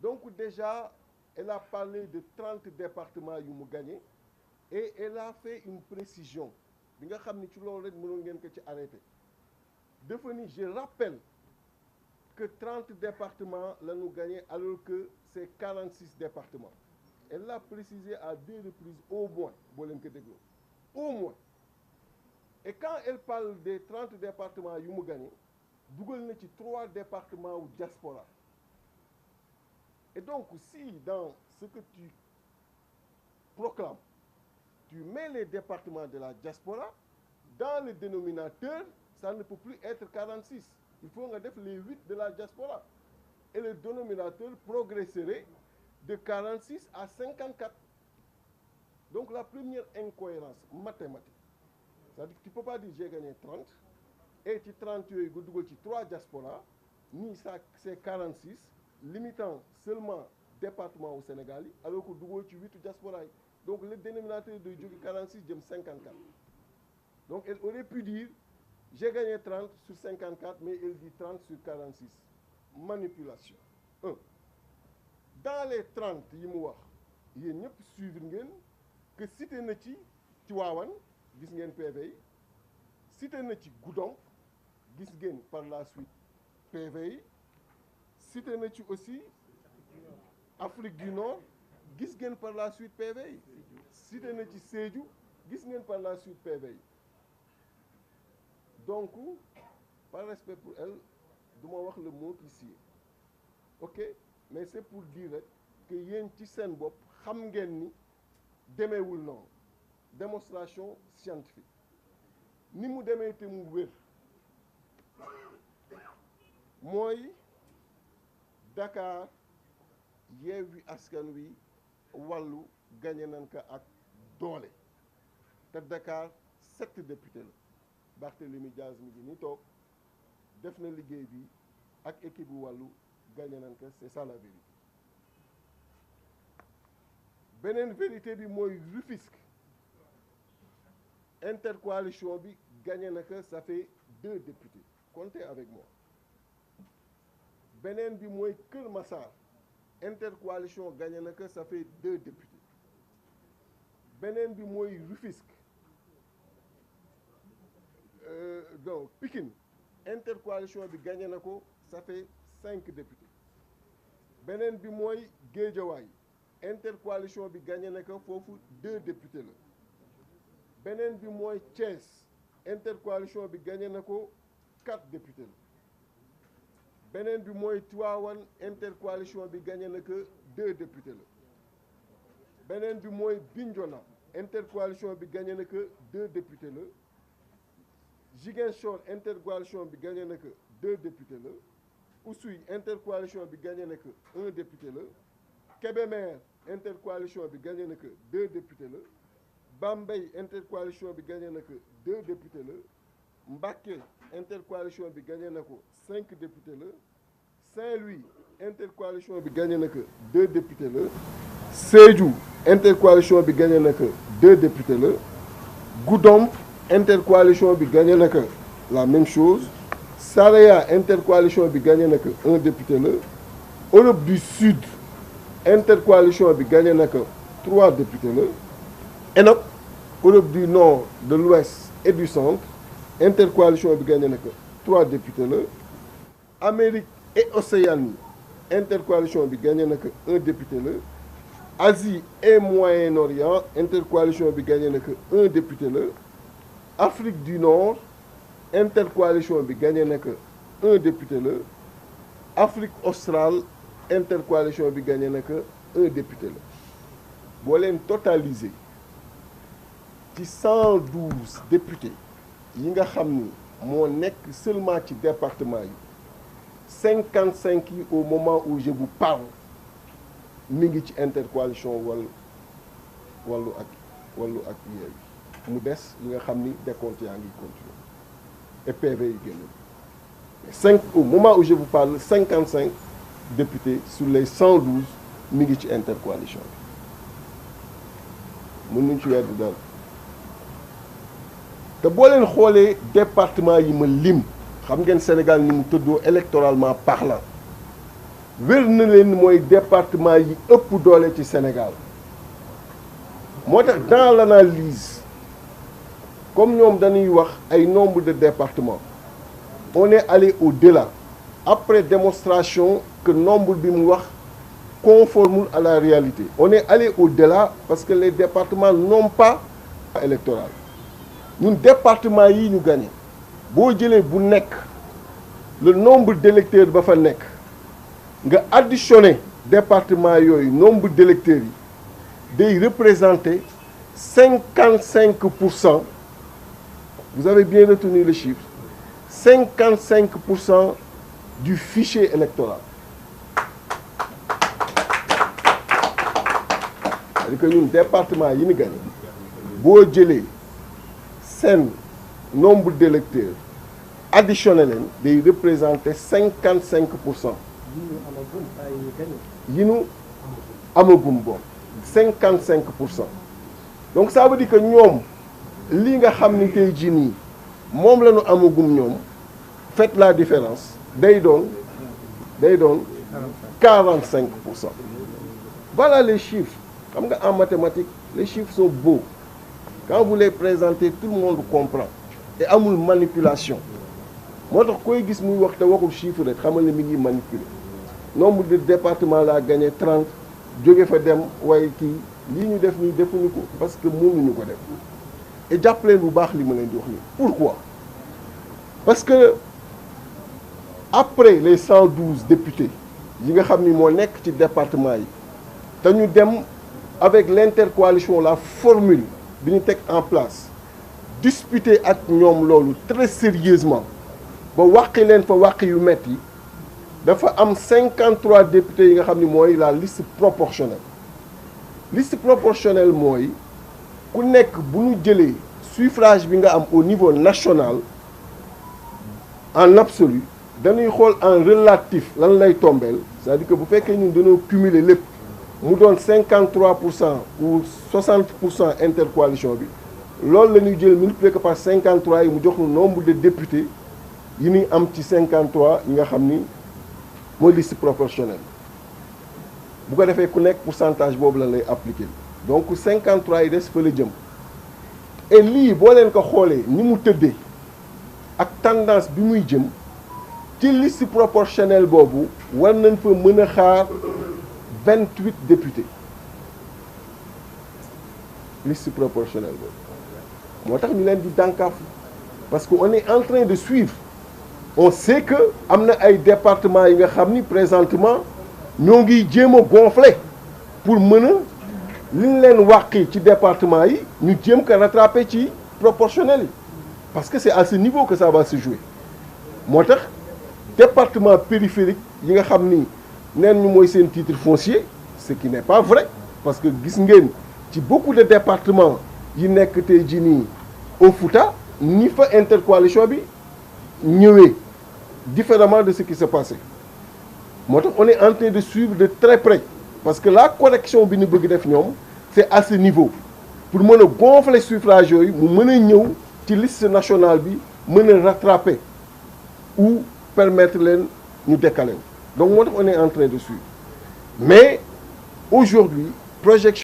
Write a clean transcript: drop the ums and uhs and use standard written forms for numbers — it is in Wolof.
Donc déjà, elle a parlé de 30 départements yu mu gagné et elle a fait une précision bi nga xam ni ci loolu rek mënoon ngeen ko ci arrêté dafa ni je rappelle que 30 départements la ñu gagné alors que c'est 46 départements. Elle l'a précisé à 2 reprises au moins boo leen ko dégloo au moins. Et quand elle parle des 30 départements yu mu gagné dugal na ci 3 départements wu diaspora. Et donc si dans ce que tu proclames tu mets les départements de la diaspora dans le dénominateur, ça ne peut plus être 46. Il faut nga def les 8 de la diaspora et le dénominateur progresserait de 46 à 54. Donc la première incohérence mathématique, c'est-à-dire que tu ne peux pas dire j'ai gagné 30 et ci 30 yooyu nga dugal ci 3 diaspora ni ça c'est 46 limitant seulement département au Sénégal yi alors que dugal ci 8 diaspora yi. Donc le dénominateur de jóge 46 jëm 54. Donc elle aurait pu dire j'ai gagné 30 sur 54 mais elle dit 30 sur 46. Manipulation. 1. Dans les 30 yi mu wax yéen ñëpp suivre ngeen que cité na ci Tivaouane gis ngeen PV yi cité na ci Goudomp gis ngeen par la suite PV yi cité na ci aussi Afrique du Nord gis ngeen par la suite PV yi cité na ci Sédhiou gis ngeen par la suite PV yi donc par respect pour elle du ma wax le mot qui sied ok mais c'est pour dire rek que yéen ci seen bopp xam ngeen ni demeewul noonu démonstration scientifique ni mu demee te mu wér mooy Dakar Yewwi Askan Wi wàllu gagné nañ ko ak doole te Dakar 7 députés la Barthélémy Diaz mi ngi ni toog def na liggéey bi ak équipe bu wàllu gagné nañ ko c'est ça la vérité. Beneen vérité bi mooy Rufisque intercoalition bi gagné na ko ça fait 2 députés comptez avec moi. Beneen bi mooy Kër Massar intercoalition gagné na ko ça fait 2 députés. Beneen bi mooy Rufisque donc Pikine intercoalition bi gagné na ko ça fait 5 députés. Beneen bi mooy Guédiawaye intercoalition bi gagné na ko foofu 2 députés la. Beneen bi mooy Thiès intercoalition bi gagné na ko 4 députés la. Beneen bi mooy Tivaouane intercoalition bi gagné na ko 2 députés la. Beneen bi mooy Bignona intercoalition bi gagné na ko 2 députés la. Ziguinchor intercoalition bi gagné na ko 2 députés la. Oussouye intercoalition bi gagné na ko 1 député la. Kébémer intercoalition bi gagné na ko 2 députés la. Bambey intercoalition bi gagné na ko 2 députés la. Mbacké intercoalition bi gagné na ko 5 députés la. Saint-Louis intercoalition bi gagné na ko 2 députés la. Sédhiou intercoalition bi gagné na ko 2 députés la. Goudomp intercoalition bi gagné na ko la même chose. Saraya intercoalition bi gagné na ko 1 député la. Europe du Sud intercoalition bi gagné na ko 3 députés la. ENOC Europe du Nord, de l'Ouest et du Centre intercoalition bi gagné na ko 3 députés la. Amérique et Océanie intercoalition bi gagné na ko 1 député la. Asie et Moyen-Orient intercoalition bi gagné na ko 1 député la. Afrique du Nord intercoalition bi gagné na ko 1 député la. Afrique australe intercoalition bi gagné na ko 1 député la. boo leen totaliser ci 112 députés yi nga xam ni moo nekk seulement ci département yi 55 yi au moment où je vous parle mi ngi ci intercoalition wàllu ak Yewwi mu des yi nga xam ni décompte yaa ngi continuer et PV yi génn au moment où je vous parle 55 députés sur les 112 mi ngi ci intercoalition bi mën nañu ci weddi dara te boo leen xoolee département yi ma lim xam ngeen Sénégal ni mu tëddoo électoralement parlant wér na leen mooy département yi ëpp doole ci Sénégal moo tax dans l'analyse comme ñoom dañuy wax ay nombre de départements on est allé au-delà après démonstration que nombre bi mu wax conforme à la réalité on est allé au-delà parce que les départements n'ont pas électoral ñun département yi ñu gagné boo jëlee bu nekk le nombre d'électeurs ba fa nekk nga additionné département yooyu nombre d'électeurs yi day représenter 55%. Vous avez bien retenu le chiffre. 55% du fichier électoral. C'est-à-dire que ñun département yi ñu gagné boo jëlee seen nombre d'électeurs additionné leen day représenter 55%. yi ñu amagum boobu 55%. donc ça veut dire que ñoom li nga xam ni tey jii nii moom la ñu amagum ñoom faites la différence day doon 45%. Voilà les chiffres. Xam nga en mathématiques les chiffres sont beaux quand vous les présentez tout le monde comprend et amul manipulation moo tax koy gis muy wax te waxul chiffre rek xamal ne mi ngi manipuler nombre de départements laa gagné 30 jóge fa dem waaye kii lii ñu def nii defuñu ko parce que mënuñu ko def et jàpp leen bu baax li ma leen di wax nii pourquoi parce que après les 112 députés yi nga xam ni moo nekk ci département yi te ñu dem avec l'intercoalition la formule bi ñu teg en place discuter ak ñoom loolu très sérieusement ba wàqi leen fa wàqi yu metti dafa am 53 députés yi nga xam ni mooy la liste proportionnelle. Liste proportionnelle mooy ku nekk bu ñu jëlee suffrage bi nga am au niveau national en absolu dañuy xool en relatif lan lay tombeel c'est-à-dire que bu fekkee ñun dañoo cumuler lépp mu doon 53% ou 60% intercoalition bi loolu la ñuy jël multiplié ko par 53 yi mu jox ñu nombre de députés yi ñuy am ci 53 yi nga xam ni mooy liste proportionnelle bu ko defee ku nekk pourcentage boobu la lay appliquer donc 53 yi des fa la jëm et lii boo leen ko xoolee ni mu tëddee ak tendance bi muy jëm ci liste proportionnelle boobu war nañ fa mën a xaar 28 députés liste proportionnelle boobu moo tax ñu leen di dànkaafu parce que on est en train de suivre on sait que am na ay départements yi nga xam ni présentement ñoo ngi jéem a gonfler pour mën a li ñu leen wàqi ci département yi ñu jéem ko rattraper ci proportionnel yi parce que c'est à ce niveau que ça va se jouer moo tax département périphérique yi nga xam ni neen ñu mooy seen titre foncier ce qui n'est pas vrai parce que gis ngeen ci beaucoup de départements yi nekk tey jii nii au Fouta ni fa intercoalition bi ñëwee différemment de ce qui s'est passé moo tax on est en train de suivre de très près parce que la correction bi ñu bëgg def ñoom c'est à ce niveau pour mën a gonfler suffrage yooyu mu mën a ñëw ci liste nationale bi mën a rattraper ou permettre leen ñu décaler donc moo tax on est en train de suivre mais aujourd'hui projection